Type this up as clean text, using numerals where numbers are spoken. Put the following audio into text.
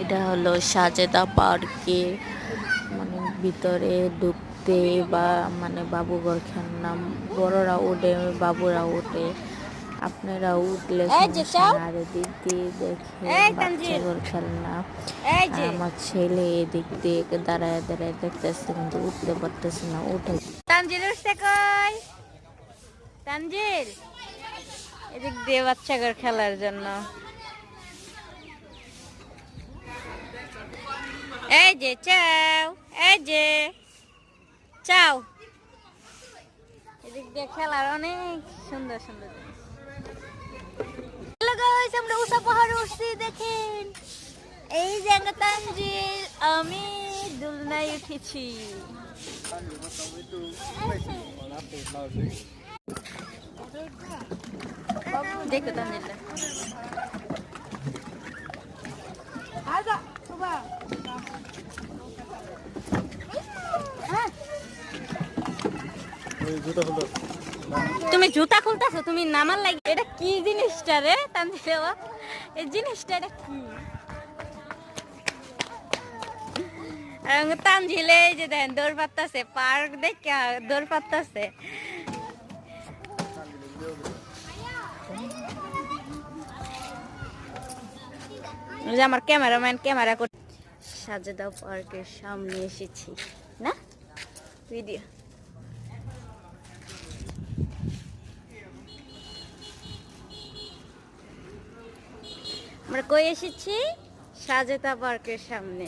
এটা হলো সাজেদা পার্কে মানে ভিতরে ঢুকতে বা মানে বাবুঘর খেলনা বড়রা ওঠে বাবুরা ওঠে আপনারা উঠলে সমস্যা না আর এদিক দিয়ে দেখে বাচ্চাদের খেলনা আর আমার ছেলে এদিক দিয়ে দাঁড়ায় দাঁড়ায় দেখতেছে কিন্তু উঠতে পারতেছে না উঠে তানজিল উঠছে কই তানজিল এদিক দিয়ে বাচ্চাদের খেলার জন্য এই যে চাও এই যে চাও এদিক দিয়ে খেলার অনেক সুন্দর সুন্দর আমরা উষা পাহাড়ে উঠছি দেখেন এই যে তানজিল আমি দুলনায় উঠেছি দেখো তানজিলটা তুমি জুতা খুলতেছো তুমি নামার লাগে এটা কি জিনিসটা রে তানজিল এই জিনিসটা এটা কি তানজিলে যে দেন দৌড় পাত্তাছে পার্ক দেখে দৌড় পাত্তাছে আমার ক্যামেরাম্যান ক্যামেরা করতে সাজেদা পার্কের সামনে এসেছি না ভিডিও আমরা কই এসেছি সাজেদা পার্কের সামনে